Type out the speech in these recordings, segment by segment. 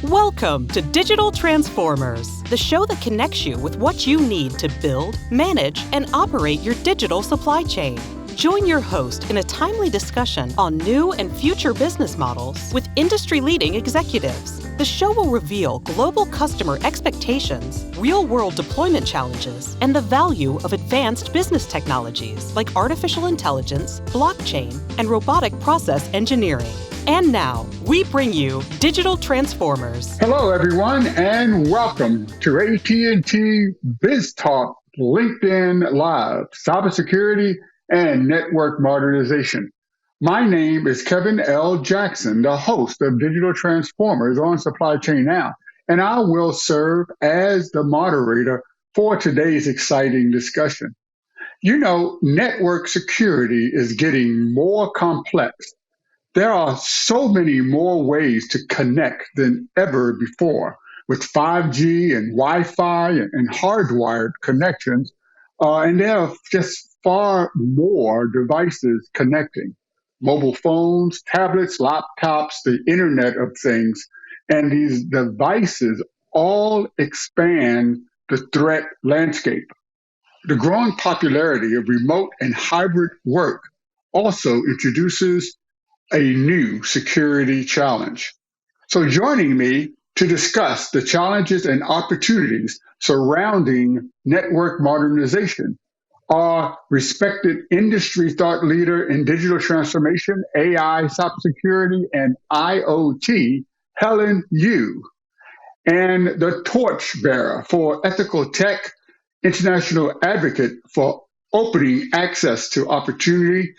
Welcome to Digital Transformers, the show that connects you with what you need to build, manage, and operate your digital supply chain. Join your host in a timely discussion on new and future business models with industry-leading executives. The show will reveal global customer expectations, real-world deployment challenges, and the value of advanced business technologies like artificial intelligence, blockchain, and robotic process engineering. And now, we bring you Digital Transformers. Hello, everyone, and welcome to AT&T Biz Talk LinkedIn Live, Cybersecurity and Network Modernization. My name is Kevin L. Jackson, the host of Digital Transformers on Supply Chain Now, and I will serve as the moderator for today's exciting discussion. You know, network security is getting more complex. There are so many more ways to connect than ever before with 5G and Wi-Fi and hardwired connections, and there are just far more devices connecting. Mobile phones, tablets, laptops, the Internet of Things, and these devices all expand the threat landscape. The growing popularity of remote and hybrid work also introduces a new security challenge. So joining me to discuss the challenges and opportunities surrounding network modernization are respected industry thought leader in digital transformation, AI, cybersecurity, and IoT, Helen Yu, and the torchbearer for ethical tech, international advocate for opening access to opportunity,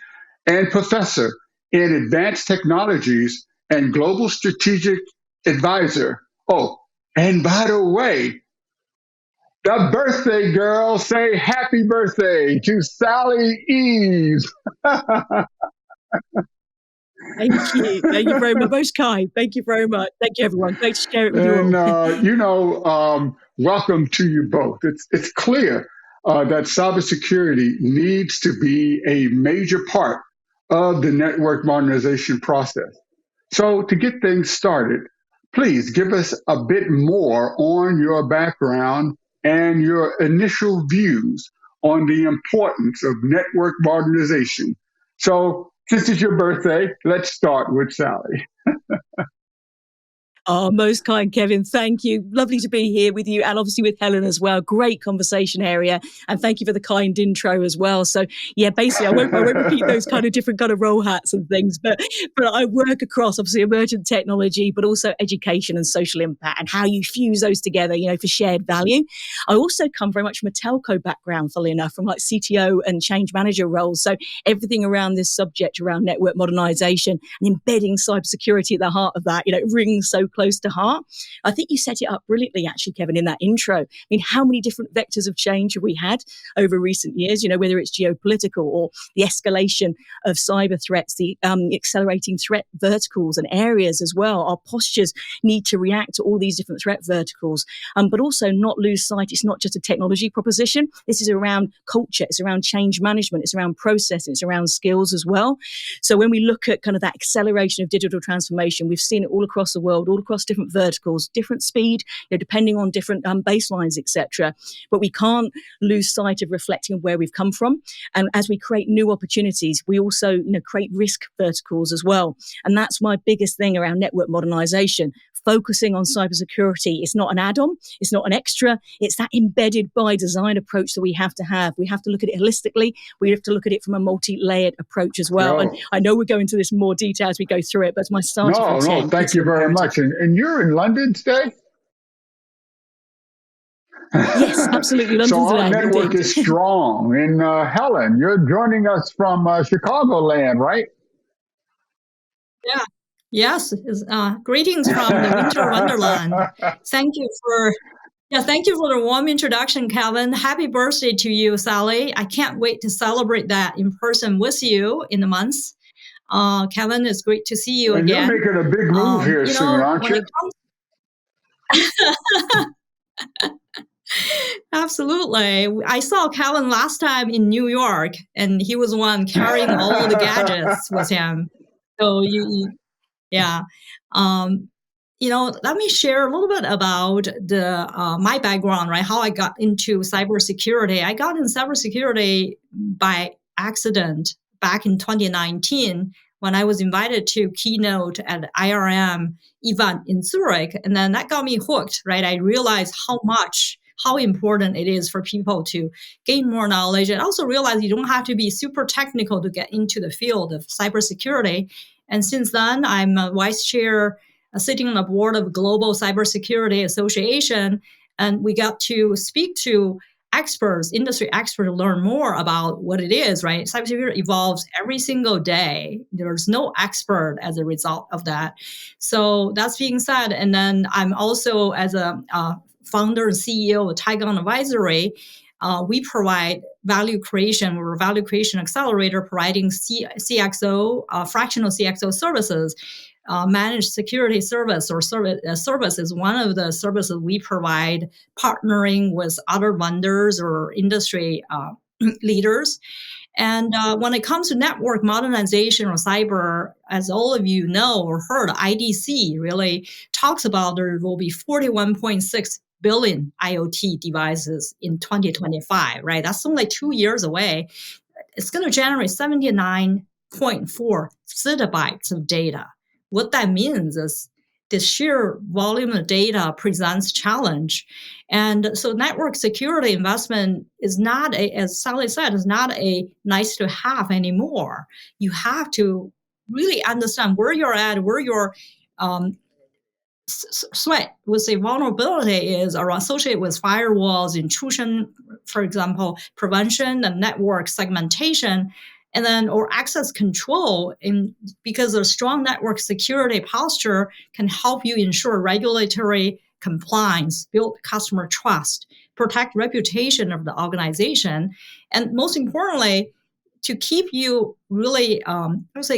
and professor in advanced technologies and global strategic advisor. Oh, and by the way, the birthday girl, say happy birthday to Sally Eves. Thank you. Thank you very much. Most kind. Thank you very much. Thank you, everyone. Great to share it with you all. Welcome to you both. It's clear that cybersecurity needs to be a major part of the network modernization process. So to get things started, please give us a bit more on your background and your initial views on the importance of network modernization. So since it's your birthday, let's start with Sally. Oh, most kind, Kevin. Thank you. Lovely to be here with you and obviously with Helen as well. Great conversation area. And thank you for the kind intro as well. So yeah, basically I won't repeat those kind of different kind of role hats and things, but I work across obviously emergent technology, but also education and social impact and how you fuse those together, for shared value. I also come very much from a telco background, funnily enough, from like CTO and change manager roles. So everything around this subject around network modernization and embedding cybersecurity at the heart of that, rings so close to heart. I think you set it up brilliantly, actually, Kevin, in that intro. I mean, how many different vectors of change have we had over recent years, whether it's geopolitical or the escalation of cyber threats, the accelerating threat verticals and areas as well. Our postures need to react to all these different threat verticals, but also not lose sight. It's not just a technology proposition. This is around culture. It's around change management. It's around process. It's around skills as well. So when we look at kind of that acceleration of digital transformation, we've seen it all across the world, all across different verticals, different speed, depending on different baselines, etc. But we can't lose sight of reflecting on where we've come from. And as we create new opportunities, we also, create risk verticals as well. And that's my biggest thing around network modernization. Focusing on cybersecurity. It's not an add-on. It's not an extra. It's that embedded by design approach that we have to have. We have to look at it holistically. We have to look at it from a multi-layered approach as well. And I know we'll go into this more detail as we go through it, but it's my starting from 10. No, thank you very much. And you're in London today? Yes, absolutely. London so our today, network indeed. is strong. And Helen, you're joining us from Chicagoland, right? Yeah. Yes. Greetings from the Winter Wonderland. Thank you for the warm introduction, Kevin. Happy birthday to you, Sally. I can't wait to celebrate that in person with you in the months. Kevin, it's great to see you and again. You're making a big move here soon, aren't you? Absolutely. I saw Kevin last time in New York, and he was the one carrying all the gadgets with him. So yeah. let me share a little bit about my background, right? How I got into cybersecurity. I got in cybersecurity by accident back in 2019 when I was invited to keynote at IRM event in Zurich. And then that got me hooked, right? I realized how important it is for people to gain more knowledge. And also realize you don't have to be super technical to get into the field of cybersecurity. And since then, I'm a vice chair sitting on the board of Global Cybersecurity Association, and we got to speak to experts, industry experts, to learn more about what it is, right? Cybersecurity evolves every single day. There's no expert as a result of that. So that's being said, and then I'm also, as a founder and CEO of Taigon Advisory, we provide value creation. We're a value creation accelerator providing CXO, fractional CXO services. Managed security service or service is one of the services we provide, partnering with other vendors or industry leaders. And when it comes to network modernization or cyber, as all of you know or heard, IDC really talks about there will be 41.6 billion IoT devices in 2025, right? That's only 2 years away. It's going to generate 79.4 zettabytes of data. What that means is the sheer volume of data presents challenge. And so network security investment is not, as Sally said, is not a nice to have anymore. You have to really understand where you're at, where your threat with a vulnerability is associated with firewalls, intrusion, for example, prevention and network segmentation, and then or access control. Because a strong network security posture can help you ensure regulatory compliance, build customer trust, protect reputation of the organization, and most importantly, to keep you really,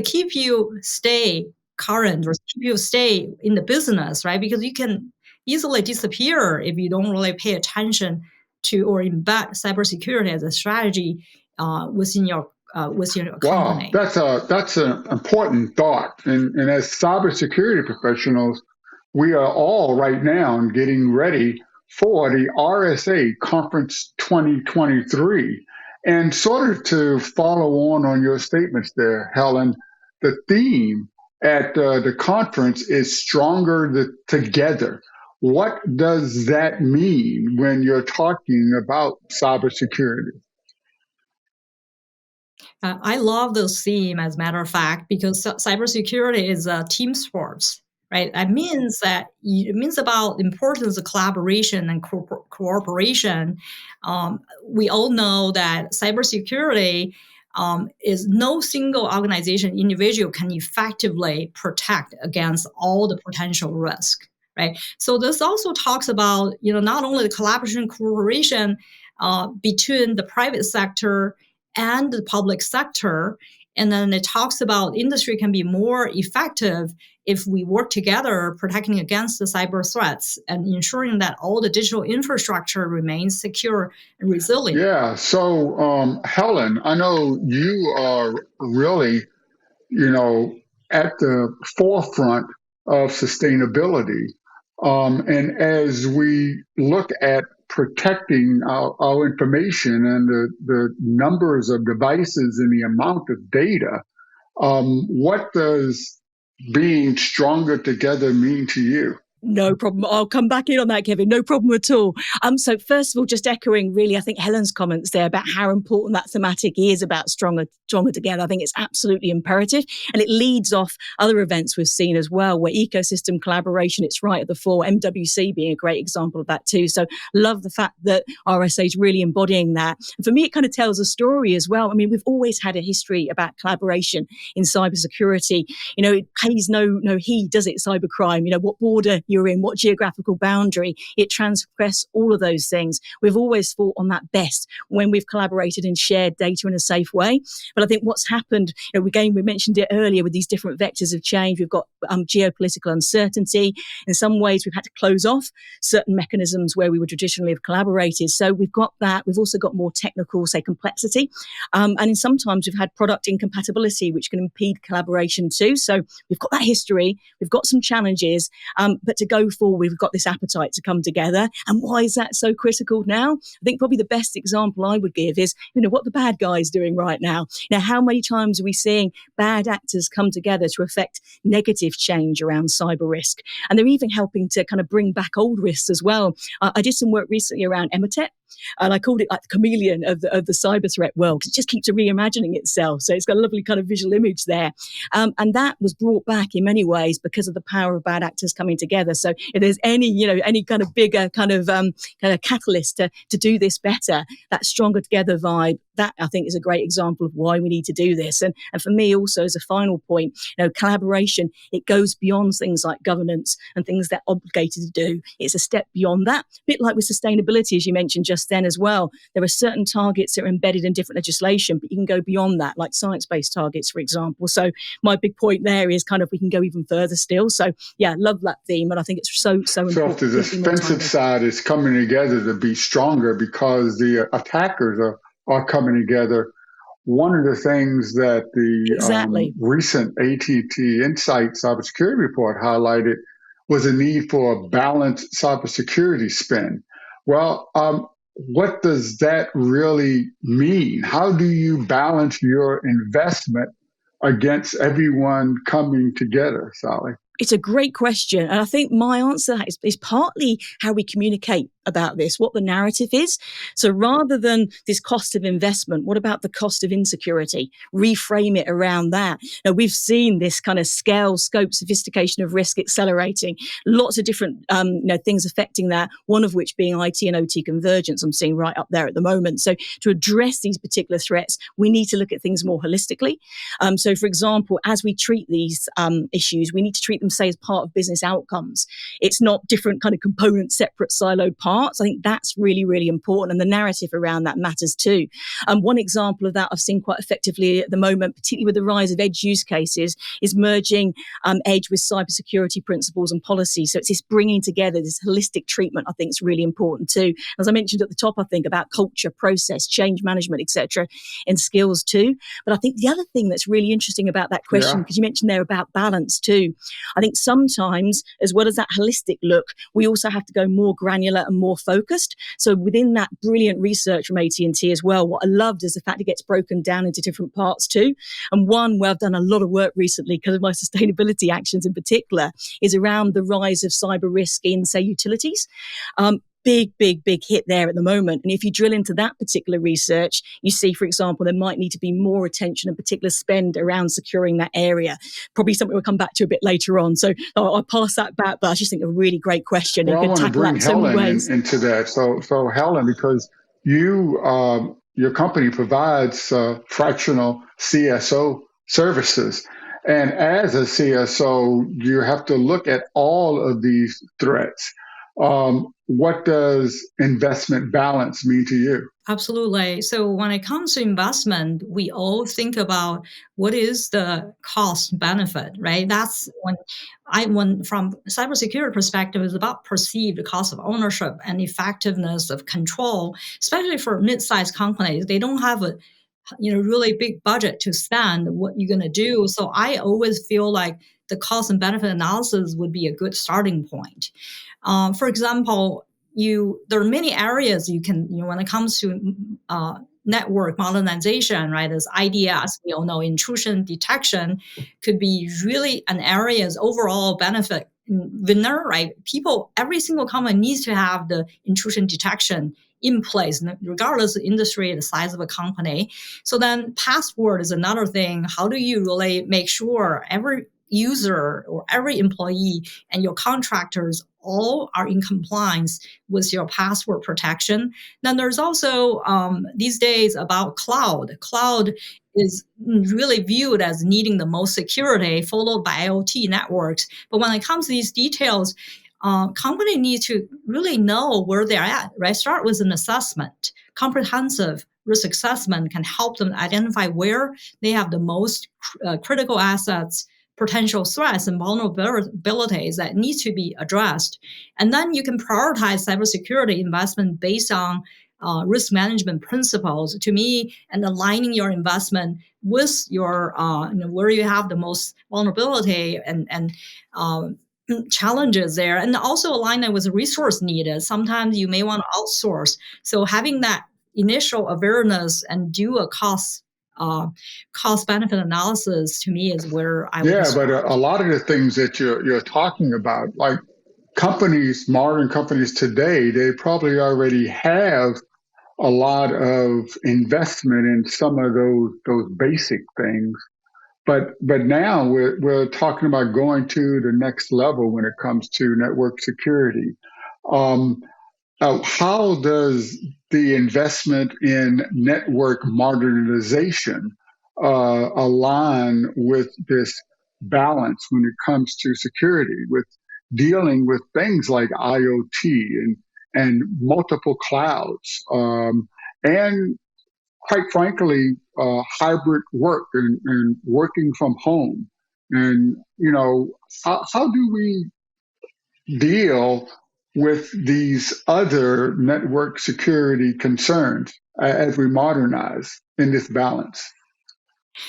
keep you stay current or keep you stay in the business, right? Because you can easily disappear if you don't really pay attention to or embed cybersecurity as a strategy within your company. Wow, that's an important thought. And as cybersecurity professionals, we are all right now getting ready for the RSA Conference 2023. And sort of to follow on your statements there, Helen, the theme at the conference is stronger together. What does that mean when you're talking about cybersecurity? I love this theme, as a matter of fact, because cybersecurity is a team sports, right? It means about importance of collaboration and cooperation. We all know that cybersecurity is no single organization, individual can effectively protect against all the potential risk, right? So this also talks about, not only the collaboration, cooperation between the private sector and the public sector. And then it talks about industry can be more effective if we work together protecting against the cyber threats and ensuring that all the digital infrastructure remains secure and resilient. Yeah. So, Helen, I know you are really, at the forefront of sustainability. And as we look at protecting our information and the numbers of devices and the amount of data, what does being stronger together mean to you? No problem. I'll come back in on that, Kevin. No problem at all. So first of all, just echoing really, I think Helen's comments there about how important that thematic is about stronger together. I think it's absolutely imperative. And it leads off other events we've seen as well, where ecosystem collaboration, it's right at the fore, MWC being a great example of that too. So love the fact that RSA is really embodying that. And for me, it kind of tells a story as well. I mean, we've always had a history about collaboration in cybersecurity. It pays no heed, does it, cybercrime? What border you're in, what geographical boundary, it transgress all of those things. We've always fought on that best when we've collaborated and shared data in a safe way. But I think what's happened, we mentioned it earlier with these different vectors of change. We've got geopolitical uncertainty. In some ways, we've had to close off certain mechanisms where we would traditionally have collaborated. So we've got that. We've also got more technical, say, complexity. And in sometimes we've had product incompatibility, which can impede collaboration too. So we've got that history. We've got some challenges. But to go forward, we've got this appetite to come together. And why is that so critical now? I think probably the best example I would give is, what the bad guys doing right now. Now, how many times are we seeing bad actors come together to affect negative change around cyber risk? And they're even helping to kind of bring back old risks as well. I did some work recently around Emotet, and I called it like the chameleon of the cyber threat world, because it just keeps reimagining itself. So it's got a lovely kind of visual image there. And that was brought back in many ways because of the power of bad actors coming together. So if there's any kind of bigger kind of catalyst to do this better, that stronger together vibe, that I think is a great example of why we need to do this. And for me also, as a final point, collaboration, it goes beyond things like governance and things that are obligated to do. It's a step beyond that. A bit like with sustainability, as you mentioned just then as well. There are certain targets that are embedded in different legislation, but you can go beyond that, like science-based targets, for example. So my big point there is kind of we can go even further still. So yeah, love that theme, and I think it's so important. So if the defensive side is coming together to be stronger because the attackers are coming together, one of the things that the recent AT&T Insight cybersecurity report highlighted was a need for a balanced cybersecurity spend. Well, what does that really mean? How do you balance your investment against everyone coming together, Sally? It's a great question. And I think my answer to that is partly how we communicate about this, what the narrative is. So rather than this cost of investment, what about the cost of insecurity? Reframe it around that. Now, we've seen this kind of scale, scope, sophistication of risk accelerating. Lots of different things affecting that, one of which being IT and OT convergence, I'm seeing right up there at the moment. So to address these particular threats, we need to look at things more holistically. So for example, as we treat these issues, we need to treat them, say, as part of business outcomes. It's not different kind of components, separate siloed parts. I think that's really, really important. And the narrative around that matters too. One example of that I've seen quite effectively at the moment, particularly with the rise of edge use cases, is merging edge with cybersecurity principles and policies. So it's this bringing together, this holistic treatment, I think is really important too. As I mentioned at the top, I think about culture, process, change management, etc., and skills too. But I think the other thing that's really interesting about that question, because you mentioned there about balance too, I think sometimes, as well as that holistic look, we also have to go more granular and more focused. So within that brilliant research from AT&T as well, what I loved is the fact it gets broken down into different parts too. And one where I've done a lot of work recently because of my sustainability actions in particular is around the rise of cyber risk in, say, utilities. Big hit there at the moment. And if you drill into that particular research, you see, for example, there might need to be more attention and particular spend around securing that area. Probably something we'll come back to a bit later on. So I'll pass that back, but I just think a really great question. Well, I want to bring Helen into that. So Helen, because your company provides fractional CSO services. And as a CSO, you have to look at all of these threats. What does investment balance mean to you? Absolutely. So when it comes to investment, we all think about what is the cost benefit, right? That's when from cybersecurity perspective, it's about perceived cost of ownership and effectiveness of control, especially for mid-sized companies. They don't have a really big budget to spend. What you're going to do. So I always feel like the cost and benefit analysis would be a good starting point. For example, there are many areas you can, when it comes to network modernization, right? As IDS, we all know intrusion detection could be really an area's overall benefit winner, right? Every single company needs to have the intrusion detection in place, regardless of industry, the size of a company. So then password is another thing. How do you really make sure every user or every employee and your contractors all are in compliance with your password protection? Then there's also these days about cloud. Cloud is really viewed as needing the most security, followed by IoT networks. But when it comes to these details, company need to really know where they're at, right? Start with an assessment. Comprehensive risk assessment can help them identify where they have the most critical assets, potential threats and vulnerabilities that need to be addressed. And then you can prioritize cybersecurity investment based on risk management principles, to me, and aligning your investment with your where you have the most vulnerability and challenges there, and also align that with resource needed. Sometimes you may want to outsource. So having that initial awareness and do a cost benefit analysis, to me, is where I would start. But a lot of the things that you're talking about, like modern companies today, they probably already have a lot of investment in some of those basic things. But now we're talking about going to the next level when it comes to network security. How does the investment in network modernization align with this balance when it comes to security, with dealing with things like IoT and multiple clouds, and quite frankly, hybrid work and working from home? And, how do we deal with these other network security concerns as we modernize in this balance?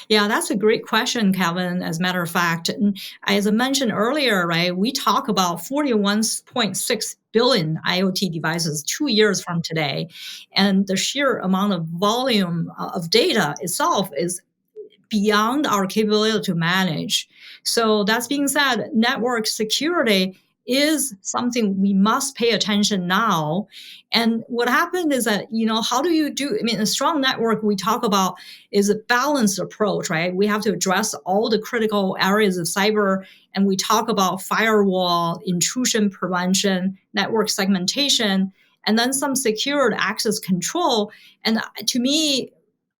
Yeah, that's a great question, Kevin. As a matter of fact, and as I mentioned earlier, right, we talk about 41.6 billion IoT devices 2 years from today, and the sheer amount of volume of data itself is beyond our capability to manage. So that's being said, network security is something we must pay attention now. And what happened is that, how do you do, a strong network we talk about is a balanced approach, right? We have to address all the critical areas of cyber, and we talk about firewall, intrusion prevention, network segmentation, and then some secured access control. And to me,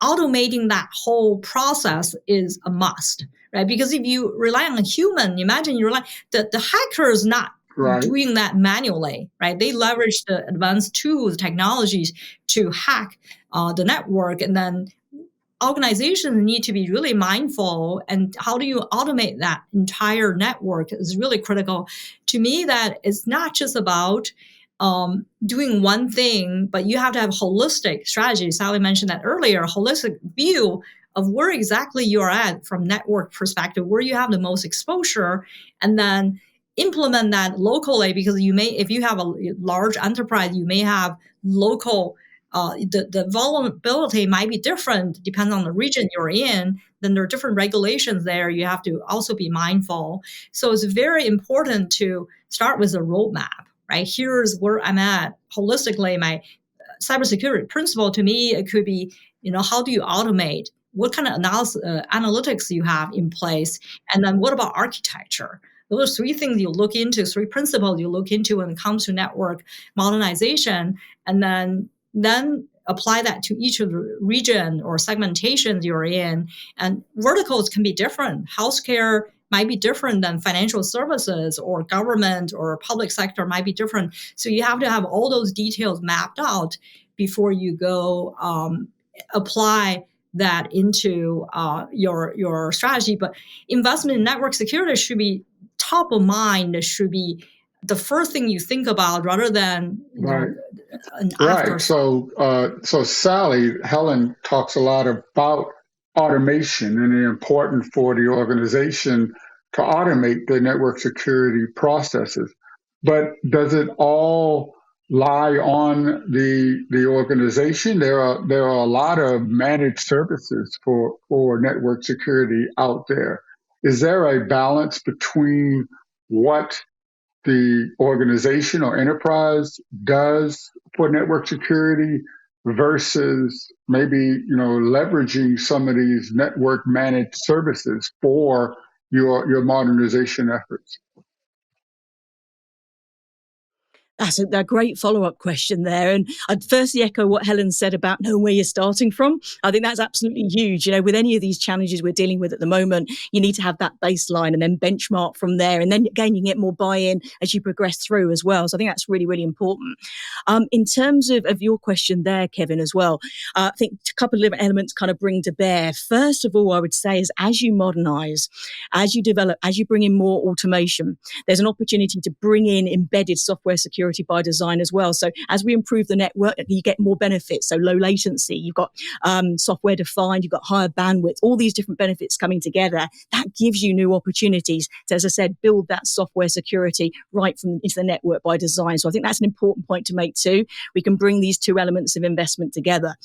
automating that whole process is a must, right? Because if you rely on a human, imagine you rely, the hacker is not doing that manually, right? They leverage the advanced tools, technologies to hack the network, and then organizations need to be really mindful. And how do you automate that entire network is really critical. To me, that it's not just about doing one thing, but you have to have holistic strategy. Sally mentioned that earlier, holistic view of where exactly you're at from network perspective, where you have the most exposure, and then implement that locally, because if you have a large enterprise, you may have local, the vulnerability might be different depending on the region you're in. Then there are different regulations there. You have to also be mindful. So it's very important to start with a roadmap. Right, here's where I'm at holistically. My cybersecurity principle, to me, it could be, how do you automate? What kind of analytics you have in place? And then what about architecture? Those are three things you look into, three principles you look into when it comes to network modernization, and then apply that to each of the region or segmentations you're in. And verticals can be different. Healthcare might be different than financial services, or government or public sector might be different. So you have to have all those details mapped out before you go apply that into your strategy. But investment in network security should be top of mind. It should be the first thing you think about, rather than Right. So Sally, Helen talks a lot about automation and the importance for the organization to automate the network security processes. But does it all lie on the organization? There are a lot of managed services for network security out there. Is there a balance between what the organization or enterprise does for network security versus maybe leveraging some of these network managed services for your modernization efforts? That's a great follow-up question there. And I'd firstly echo what Helen said about knowing where you're starting from. I think that's absolutely huge. With any of these challenges we're dealing with at the moment, you need to have that baseline and then benchmark from there. And then again, you get more buy-in as you progress through as well. So I think that's really, really important. In terms of your question there, Kevin, as well, I think a couple of different elements kind of bring to bear. First of all, I would say is as you modernize, as you develop, as you bring in more automation, there's an opportunity to bring in embedded software security cybersecurity by design as well. So as we improve the network, you get more benefits. So low latency, you've got software defined, you've got higher bandwidth, all these different benefits coming together. That gives you new opportunities to, as I said, build that software security right from into the network by design. So I think that's an important point to make too. We can bring these two elements of investment together.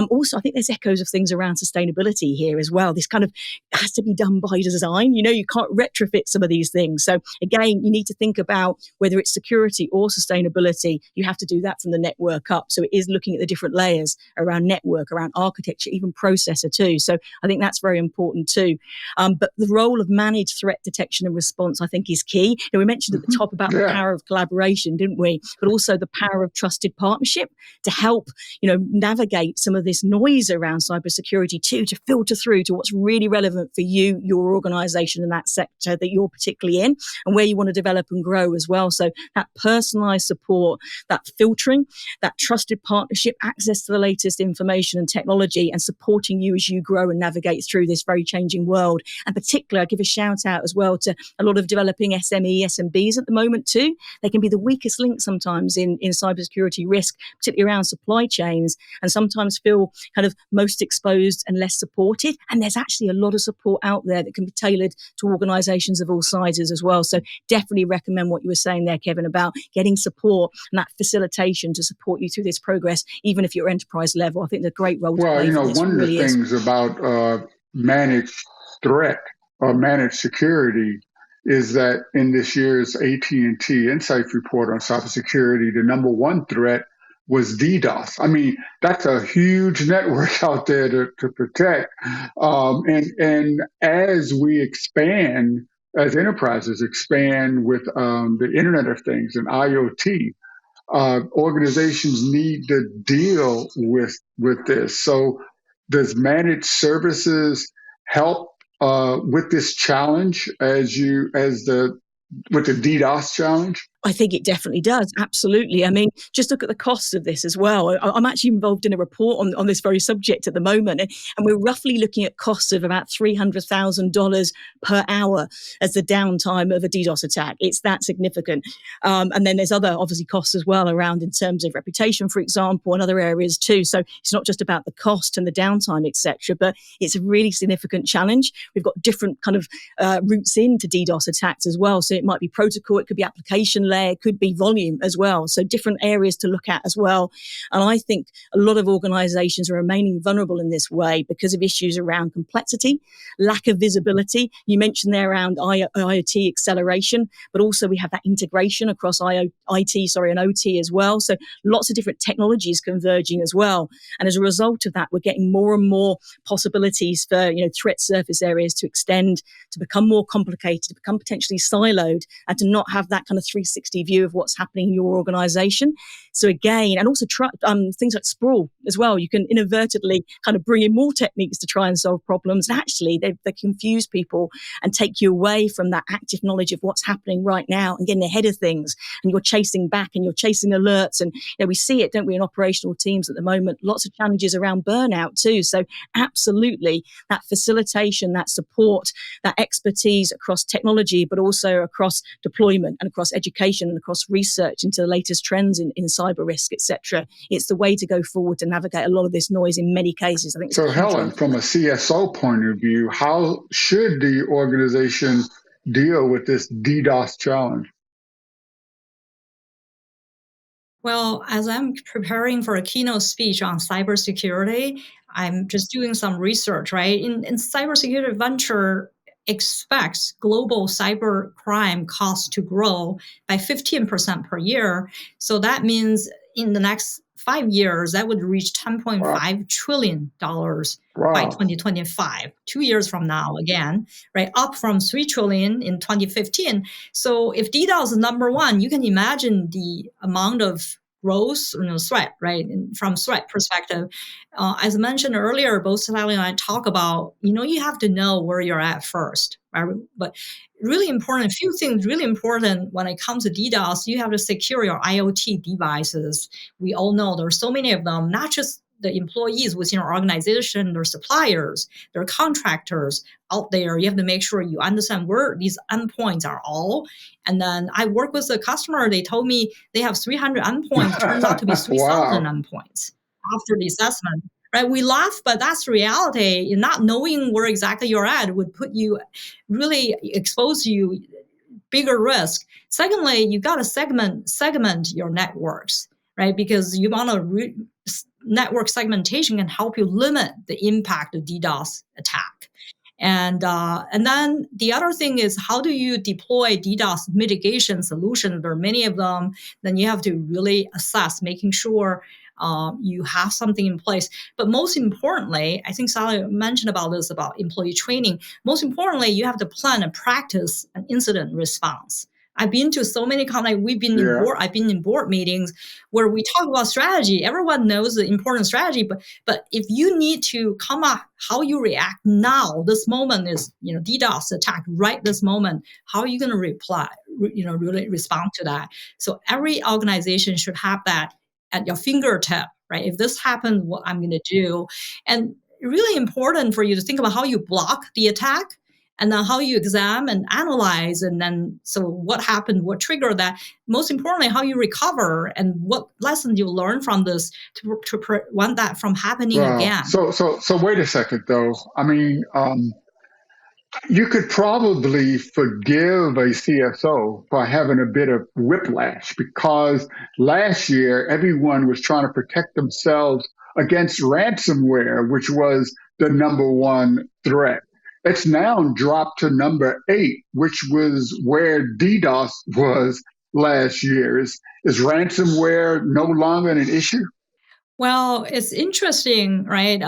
Also, I think there's echoes of things around sustainability here as well. This kind of has to be done by design. You can't retrofit some of these things. So again, you need to think about whether it's security or sustainability. You have to do that from the network up. So it is looking at the different layers around network, around architecture, even processor too. So I think that's very important too. But the role of managed threat detection and response, I think, is key. We mentioned at the top about the power of collaboration, didn't we? But also the power of trusted partnership to help, navigate some of this noise around cybersecurity too, to filter through to what's really relevant for you, your organization, and that sector that you're particularly in, and where you want to develop and grow as well. So that personalized support, that filtering, that trusted partnership, access to the latest information and technology, and supporting you as you grow and navigate through this very changing world. And particularly, I give a shout out as well to a lot of developing SMBs at the moment too. They can be the weakest link sometimes in cybersecurity risk, particularly around supply chains, and sometimes feel kind of most exposed and less supported. And there's actually a lot of support out there that can be tailored to organizations of all sizes as well. So definitely recommend what you were saying there, Kevin, about getting support and that facilitation to support you through this progress, even if you're enterprise level. I think there's a great role to play for this. One of the things about managed threat or managed security is that in this year's AT&T Insights report on cybersecurity, the number one threat was DDoS. I mean, that's a huge network out there to protect. And as we expand, as enterprises expand with the Internet of Things and IoT, organizations need to deal with this. So does managed services help with this challenge with the DDoS challenge? I think it definitely does. Absolutely. I mean, just look at the costs of this as well. I'm actually involved in a report on this very subject at the moment, and we're roughly looking at costs of about $300,000 per hour as the downtime of a DDoS attack. It's that significant. And then there's other, obviously, costs as well around in terms of reputation, for example, and other areas too. So it's not just about the cost and the downtime, etc., but it's a really significant challenge. We've got different kind of routes into DDoS attacks as well. So it might be protocol, it could be application layer, it could be volume as well. So different areas to look at as well. And I think a lot of organizations are remaining vulnerable in this way because of issues around complexity, lack of visibility. You mentioned there around IoT acceleration, but also we have that integration across IT and OT as well. So lots of different technologies converging as well. And as a result of that, we're getting more and more possibilities for threat surface areas to extend, to become more complicated, to become potentially siloed, and to not have that kind of 360 view of what's happening in your organization. So again, and also things like sprawl as well. You can inadvertently kind of bring in more techniques to try and solve problems. And actually, they confuse people and take you away from that active knowledge of what's happening right now and getting ahead of things. And you're chasing back and you're chasing alerts. And we see it, don't we, in operational teams at the moment. Lots of challenges around burnout too. So absolutely, that facilitation, that support, that expertise across technology, but also across deployment and across education and across research into the latest trends in cyber risk, etc. It's the way to go forward to navigate a lot of this noise in many cases. I think. So, Helen, from a CSO point of view, how should the organization deal with this DDoS challenge? Well, as I'm preparing for a keynote speech on cybersecurity, I'm just doing some research, right? In cybersecurity venture expects global cyber crime costs to grow by 15% per year. So that means in the next 5 years, that would reach $10.5 trillion by 2025, 2 years from now again, right? Up from $3 trillion in 2015. So if DDoS is number one, you can imagine the amount of growth, threat, right? From threat perspective, as I mentioned earlier, both Sally and I talk about, you have to know where you're at first, right? But really important, a few things really important when it comes to DDoS, you have to secure your IoT devices. We all know there are so many of them, not just the employees within your organization, their suppliers, their contractors out there. You have to make sure you understand where these endpoints are all. And then I work with a customer. They told me they have 300 endpoints. Turns out to be 3,000 Wow. endpoints after the assessment. Right? We laugh, but that's reality. Not knowing where exactly you're at would really expose you bigger risk. Secondly, you got to segment your networks, right? Because you want to network segmentation can help you limit the impact of DDoS attack. And then the other thing is, how do you deploy DDoS mitigation solutions? There are many of them. Then you have to really assess, making sure you have something in place. But most importantly, I think Sally mentioned about this, about employee training. Most importantly, you have to plan and practice an incident response. I've been to so many I've been in board meetings where we talk about strategy. Everyone knows the important strategy, but if you need to come up how you react now, this moment is, DDoS attack right this moment. How are you going to really respond to that? So every organization should have that at your fingertip, right? If this happens, what I'm going to do. And really important for you to think about how you block the attack, and then how you examine and analyze, and then so what happened, what triggered that. Most importantly, how you recover and what lessons you learn from this to prevent that from happening again. So wait a second, though. I mean, you could probably forgive a CSO for having a bit of whiplash, because last year everyone was trying to protect themselves against ransomware, which was the number one threat. It's now dropped to number 8, which was where DDoS was last year. Is ransomware no longer an issue? Well, it's interesting, right?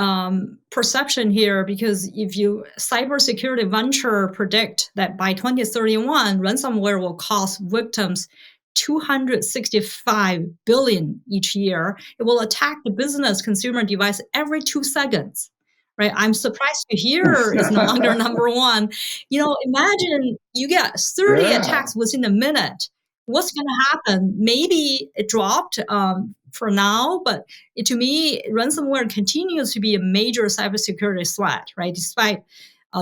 Perception here, because if cybersecurity venture predict that by 2031, ransomware will cost victims $265 billion each year. It will attack the business consumer device every 2 seconds. Right, I'm surprised to hear it's no longer number one. Imagine you get 30 attacks within a minute. What's going to happen? Maybe it dropped for now, but to me, ransomware continues to be a major cybersecurity threat, right? Despite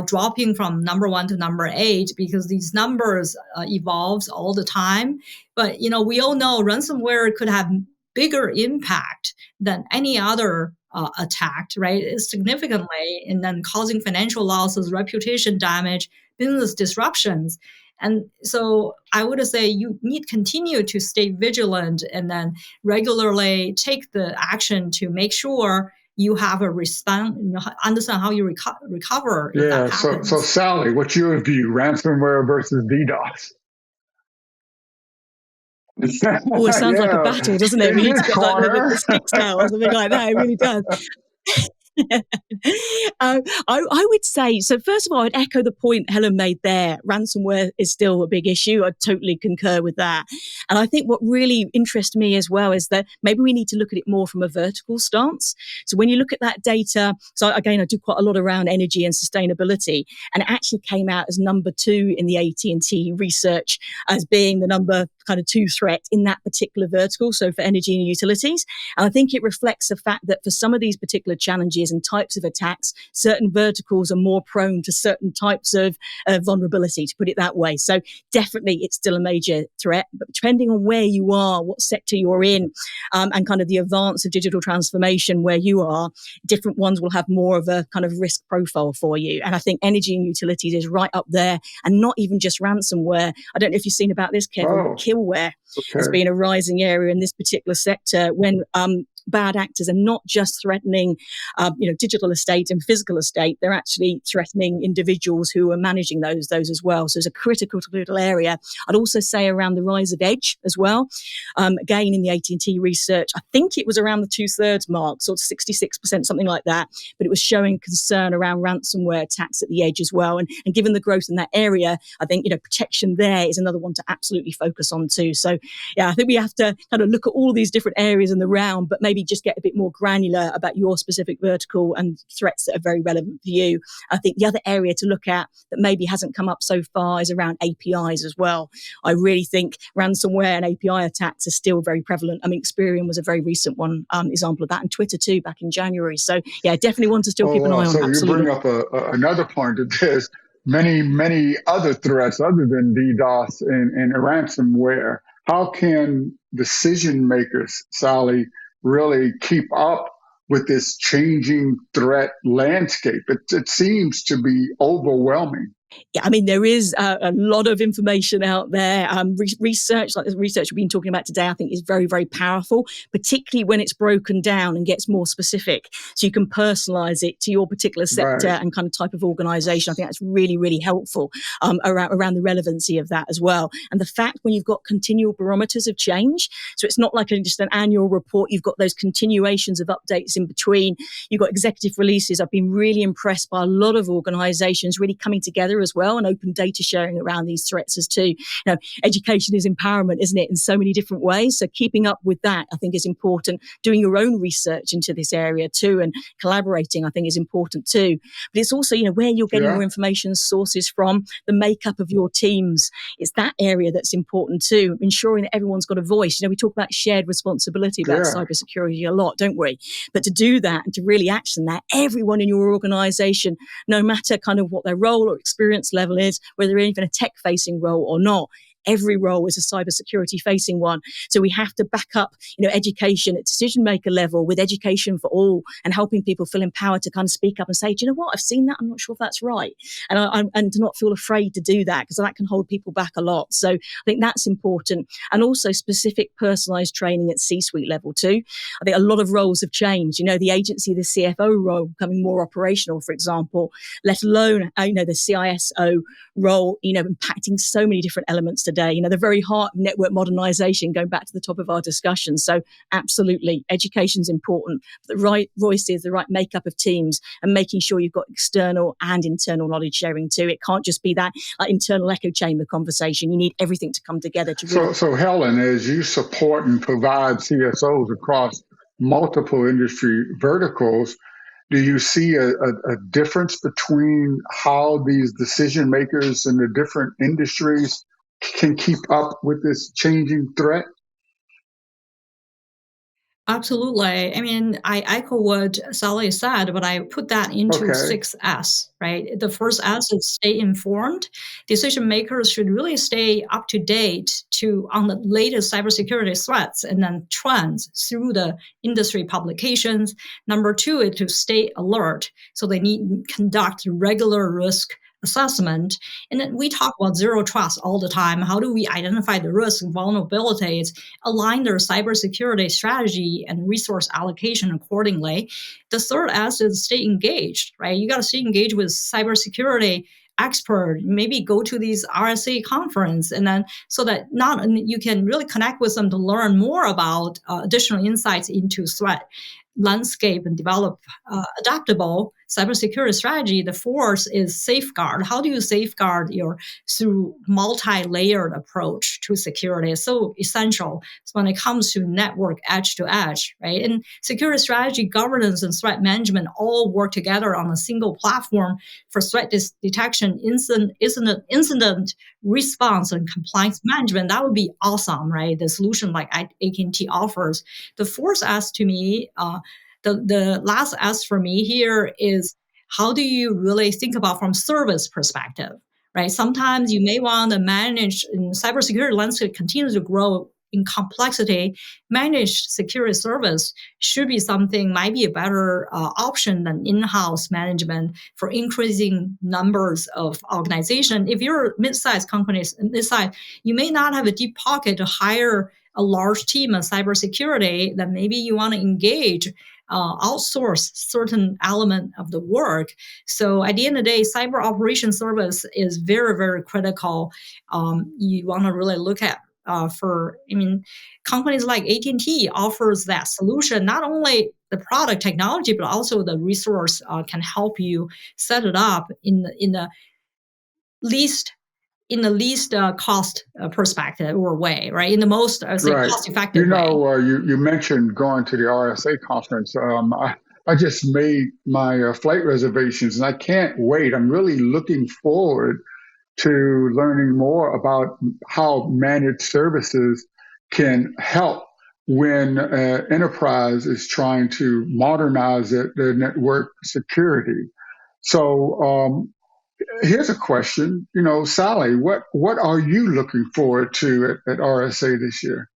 dropping from number 1 to number 8, because these numbers evolves all the time. But we all know ransomware could have bigger impact than any other attack, right? Significantly, and then causing financial losses, reputation damage, business disruptions. And so I would say you need to continue to stay vigilant and then regularly take the action to make sure you have a response, understand how you recover. If that happens. So Sally, what's your view, ransomware versus DDoS? Oh, it sounds like a battle, doesn't it? We need to get like the sticks out or something like that. It really does. I would say, so first of all, I'd echo the point Helen made there. Ransomware is still a big issue. I totally concur with that. And I think what really interests me as well is that maybe we need to look at it more from a vertical stance. So when you look at that data, so again, I do quite a lot around energy and sustainability, and it actually came out as number 2 in the AT&T research as being the number kind of 2 threat in that particular vertical, so for energy and utilities. And I think it reflects the fact that for some of these particular challenges and types of attacks, certain verticals are more prone to certain types of vulnerability, to put it that way. So definitely it's still a major threat, but depending on where you are, what sector you're in, and kind of the advance of digital transformation where you are, different ones will have more of a kind of risk profile for you. And I think energy and utilities is right up there, and not even just ransomware. I don't know if you've seen about this, Kevin, killware has been a rising area in this particular sector when bad actors are not just threatening, digital estate and physical estate. They're actually threatening individuals who are managing those as well. So it's a critical area. I'd also say around the rise of edge as well. Again, in the AT&T research, I think it was around the 2/3 mark, sort of 66%, something like that. But it was showing concern around ransomware attacks at the edge as well. And given the growth in that area, I think, protection there is another one to absolutely focus on too. So yeah, I think we have to kind of look at all these different areas in the round, but maybe maybe just get a bit more granular about your specific vertical and threats that are very relevant for you. I think the other area to look at that maybe hasn't come up so far is around APIs as well. I really think ransomware and API attacks are still very prevalent. I mean, Experian was a very recent one example of that, and Twitter too, back in January. So yeah, definitely want to still keep an eye on. So Absolutely. you bring up another point that there's many other threats other than DDoS and ransomware. How can decision makers, Sally, really keep up with this changing threat landscape? It seems to be overwhelming. Yeah, I mean, there is a lot of information out there. Research, like the research we've been talking about today, I think is very, very powerful, particularly when it's broken down and gets more specific. So you can personalize it to your particular sector and kind of type of organization. I think that's really, really helpful around the relevancy of that as well. And the fact when you've got continual barometers of change, so it's not like just an annual report, you've got those continuations of updates in between. You've got executive releases. I've been really impressed by a lot of organizations really coming together as well, and open data sharing around these threats as too. Education is empowerment, isn't it, in so many different ways? So keeping up with that, I think, is important. Doing your own research into this area too, and collaborating, I think, is important too. But it's also, where you're getting your information sources from, the makeup of your teams. It's that area that's important too. Ensuring that everyone's got a voice. We talk about shared responsibility about cybersecurity a lot, don't we? But to do that and to really action that, everyone in your organization, no matter kind of what their role or experience level is, whether they're even a tech-facing role or not, every role is a cybersecurity facing one. So we have to back up, education at decision maker level with education for all, and helping people feel empowered to kind of speak up and say, do you know what, I've seen that, I'm not sure if that's right. And to not feel afraid to do that, because that can hold people back a lot. So I think that's important. And also specific personalized training at C-suite level too. I think a lot of roles have changed. The agency, the CFO role becoming more operational, for example, let alone, the CISO role, impacting so many different elements today. The very heart of network modernization, going back to the top of our discussion. So absolutely, education's important. The right voices, the right makeup of teams, and making sure you've got external and internal knowledge sharing too. It can't just be that internal echo chamber conversation. You need everything to come together to really... So Helen, as you support and provide CSOs across multiple industry verticals, do you see a difference between how these decision makers in the different industries can keep up with this changing threat? Absolutely. I mean, I echo what Sally said, but I put that into 6S, right? The first S is stay informed. Decision makers should really stay up to date on the latest cybersecurity threats and then trends through the industry publications. Number 2 is to stay alert. So they need to conduct regular risk assessment. And then we talk about zero trust all the time. How do we identify the risks and vulnerabilities, align their cybersecurity strategy and resource allocation accordingly? The third S is stay engaged, right? You got to stay engaged with cybersecurity expert, maybe go to these RSA conference, and then so that you can really connect with them to learn more about additional insights into threat landscape and develop adaptable cybersecurity strategy. The fourth is safeguard. How do you safeguard through multi-layered approach to security? It's so essential when it comes to network edge to edge, right? And security strategy, governance, and threat management all work together on a single platform for threat detection, incident response, and compliance management. That would be awesome, right? The solution like AT&T offers. The fourth S to me, the last S for me here is how do you really think about from service perspective, right? Sometimes you may want to manage, in cybersecurity landscape continues to grow in complexity. Managed security service should be might be a better option than in-house management for increasing numbers of organizations. If you're mid-sized companies, you may not have a deep pocket to hire a large team of cybersecurity, then maybe you want to engage outsource certain element of the work. So at the end of the day, cyber operations service is very, very critical. You want to really look at companies like AT&T offers that solution, not only the product technology, but also the resource can help you set it up in the least in the least cost perspective or way, right? In the most Right. cost-effective way. You mentioned going to the RSA conference. I just made my flight reservations, and I can't wait. I'm really looking forward to learning more about how managed services can help when enterprise is trying to modernize their network security. So here's a question. Sally, what are you looking forward to at RSA this year?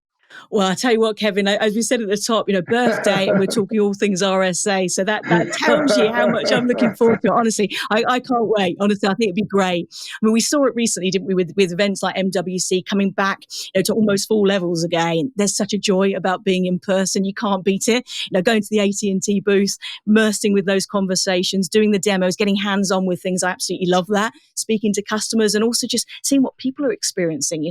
Well, I tell you what, Kevin, as we said at the top, birthday, and we're talking all things RSA. So that tells you how much I'm looking forward to it. Honestly, I can't wait. Honestly, I think it'd be great. I mean, we saw it recently, didn't we, with events like MWC coming back to almost full levels again. There's such a joy about being in person. You can't beat it. Going to the AT&T booth, immersing with those conversations, doing the demos, getting hands-on with things. I absolutely love that. Speaking to customers and also just seeing what people are experiencing,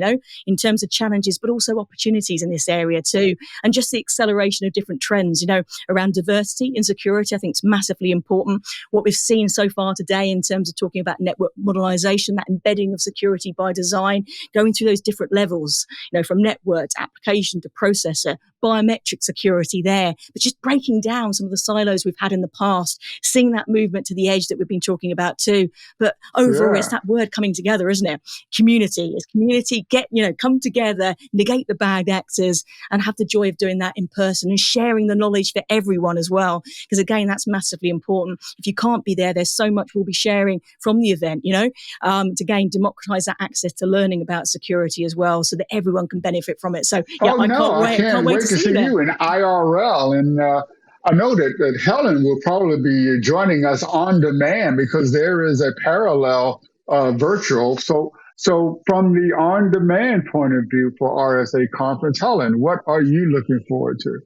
in terms of challenges, but also opportunities in this area too, and just the acceleration of different trends, around diversity and security. I think it's massively important. What we've seen so far today in terms of talking about network modernization, that embedding of security by design, going through those different levels, from network to application to processor, biometric security there, but just breaking down some of the silos we've had in the past, seeing that movement to the edge that we've been talking about too. But overall, It's that word coming together, isn't it? Community. It's community, come together, negate the bad actors, and have the joy of doing that in person and sharing the knowledge for everyone as well. Because again, that's massively important. If you can't be there, there's so much we'll be sharing from the event, to again, democratize that access to learning about security as well, so that everyone can benefit from it. So I can't wait to see you in IRL. And I know that Helen will probably be joining us on demand because there is a parallel virtual. So from the on-demand point of view for RSA conference, Helen, what are you looking forward to?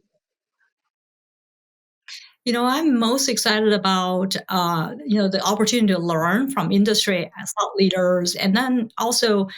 I'm most excited about, the opportunity to learn from industry thought leaders, and then also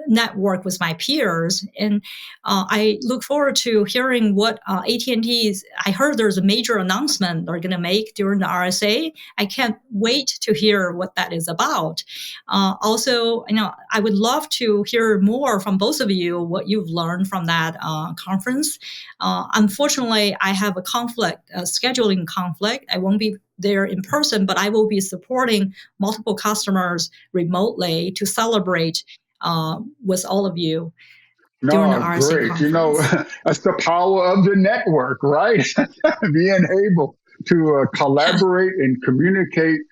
network with my peers. And I look forward to hearing what AT&T's. I heard there's a major announcement they're going to make during the RSA. I can't wait to hear what that is about. Also, I would love to hear more from both of you, what you've learned from that conference. Unfortunately, I have a scheduling conflict. I won't be there in person, but I will be supporting multiple customers remotely to celebrate with all of you during the RSA conference. That's the power of the network, right? Being able to collaborate and communicate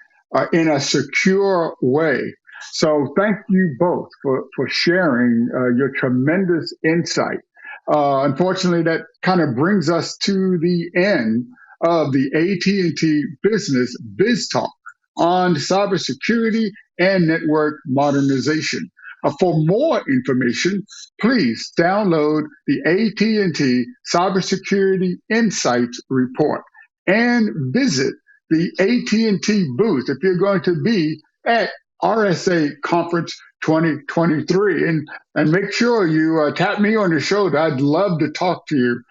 in a secure way. So thank you both for sharing your tremendous insight. Unfortunately, that kind of brings us to the end of the AT&T Business Biz Talk on cybersecurity and network modernization. For more information, please download the AT&T Cybersecurity Insights Report and visit the AT&T booth if you're going to be at RSA Conference 2023. And make sure you tap me on the shoulder. I'd love to talk to you.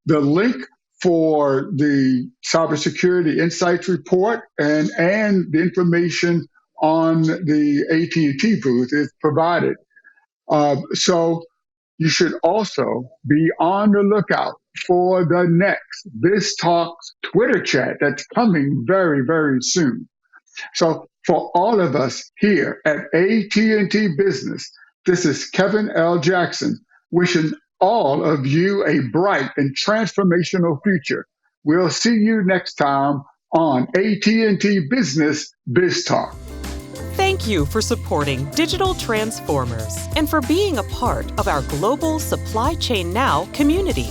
The link for the Cybersecurity Insights Report and the information on the AT&T booth is provided. So you should also be on the lookout for the next BizTalks Twitter chat that's coming very, very soon. So for all of us here at AT&T Business, this is Kevin L. Jackson wishing all of you a bright and transformational future. We'll see you next time on AT&T Business Biz Talk. Thank you for supporting Digital Transformers and for being a part of our global Supply Chain Now community.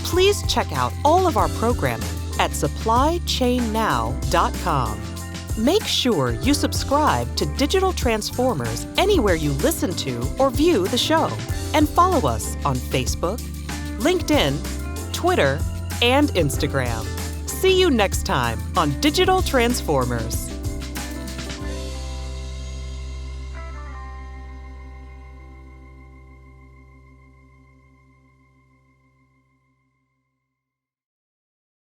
Please check out all of our programming at supplychainnow.com. Make sure you subscribe to Digital Transformers anywhere you listen to or view the show, and follow us on Facebook, LinkedIn, Twitter, and Instagram. See you next time on Digital Transformers.